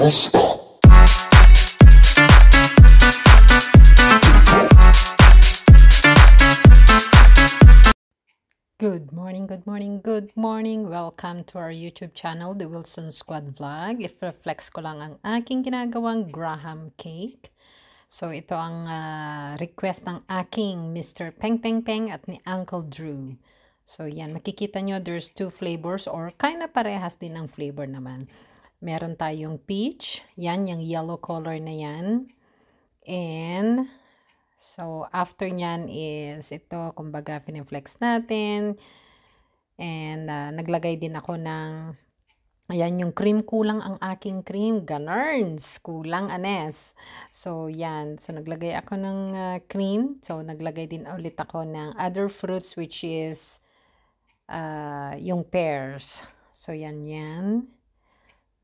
Good morning, good morning, good morning. Welcome to our YouTube channel, The Wilson Squad Vlog. I-flex ko lang ang aking ginagawang Graham cake. So, ito ang request ng aking Mr. Peng Peng Peng at ni Uncle Drew. So, yan. Makikita nyo, there's two flavors or kinda parehas din ang flavor naman. Meron tayong peach. Yan, yung yellow color na yan. And so, after nyan is ito, kumbaga, piniflex natin. And naglagay din ako ng, ayan, yung cream. Kulang ang aking cream. Ganarns. Kulang, anes. So, yan. So, naglagay ako ng cream. So, naglagay din ulit ako ng other fruits which is yung pears. So, yan, yan.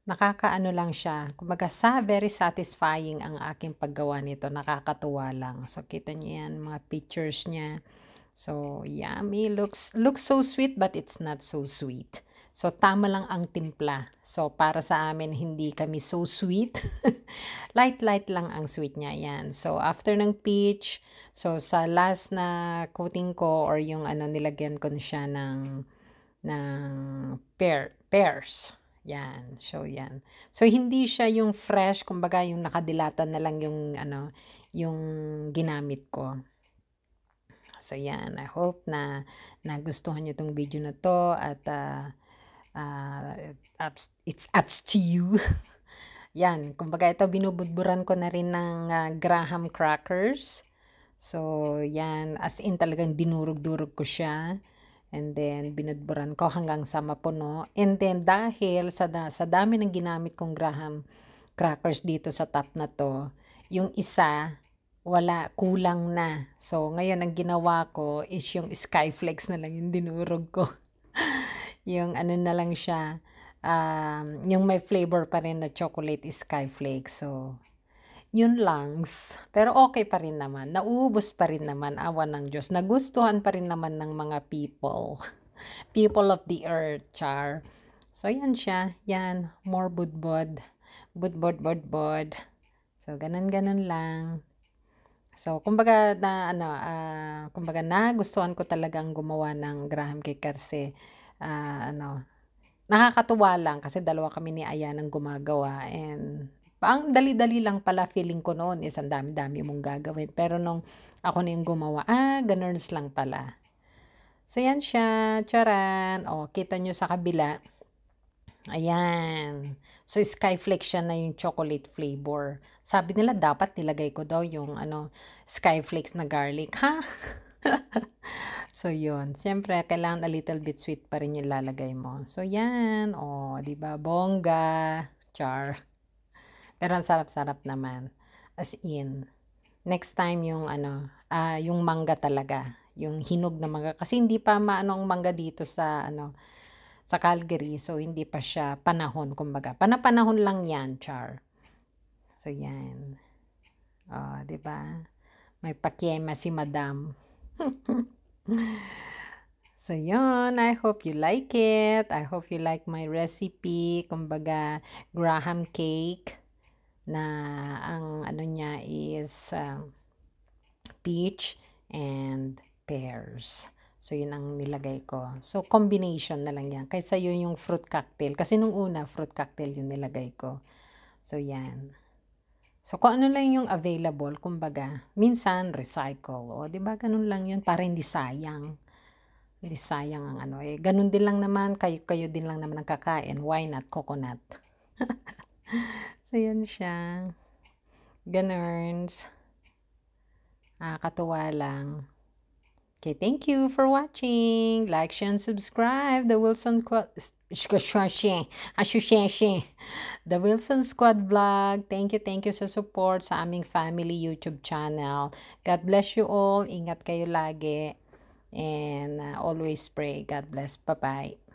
Nakakaano lang siya. Kumbaga, very satisfying ang aking paggawa nito. Nakakatuwa lang. So, kita niyo yan, mga pictures niya. So, yummy. Looks so sweet, but it's not so sweet. So, tama lang ang timpla. So, para sa amin, hindi kami so sweet. Light lang ang sweet niya. Yan. So, after ng peach, so, sa last na coating ko, or yung nilagyan ko siya ng pears. Yan. So, yan. So, hindi siya yung fresh, kumbaga yung nakadilatan na lang yung, yung ginamit ko. So, yan. I hope na nagustuhan nyo itong video na to at it's up to you. Yan. Kumbaga, ito binubudburan ko na rin ng graham crackers. So, yan. As in, talagang dinurog-durog ko siya. And then, binudburan ko hanggang sa mapuno. And then, dahil sa dami ng ginamit kong graham crackers dito sa top na to, yung isa, kulang na. So, ngayon, ang ginawa ko is yung Skyflakes na lang yung dinurog ko. Yung na lang siya, yung may flavor pa rin na chocolate Skyflakes. So, yun lang. Pero okay pa rin naman. Nauubos pa rin naman. Awa ng Diyos. Nagustuhan pa rin naman ng mga people. People of the earth, char. So, yan siya. Yan. More budbod. Budbod. So, ganun lang. So, kumbaga kumbaga nagustuhan ko talagang gumawa ng Graham cake kasi, nakakatuwa lang kasi dalawa kami ni Ayan ang gumagawa and ang dali-dali lang pala feeling ko noon is ang dami-dami mong gagawin. Pero nung ako na yung gumawa, ganun lang pala. So, yan siya. Charan. O, kita nyo sa kabila. Ayan. So, Skyflakes siya na yung chocolate flavor. Sabi nila, dapat nilagay ko daw yung Skyflakes na garlic. Ha? So, yun. Siyempre, kailangan a little bit sweet pa rin yung lalagay mo. So, yan. O, diba? Bongga. Char. Pero ang sarap-sarap naman. As in, next time yung yung mangga talaga, yung hinog na mangga kasi hindi pa maano ang mangga dito sa sa Calgary, so hindi pa siya panahon kumbaga. Panahon lang 'yan, char. So yan. Oh, 'di ba? May pakiema si Madam. So, yun. I hope you like it. I hope you like my recipe. Kumbaga, Graham cake na ang niya is peach and pears. So, yun ang nilagay ko. So, combination na lang yan. Kaysa yun yung fruit cocktail. Kasi nung una, fruit cocktail yung nilagay ko. So, yan. So, kung ano lang yung available, kumbaga, minsan, recycle. O, diba, ganun lang yun. Para hindi sayang. Hindi sayang ang ganun din lang naman. Kayo din lang naman ang kakain. Why not coconut? So, yun siya. Ganarns. Nakakatuwa lang. Okay, thank you for watching. Like, share, and subscribe. The Wilson Squad Vlog. Thank you sa support sa aming family YouTube channel. God bless you all. Ingat kayo lagi. And always pray. God bless. Bye-bye.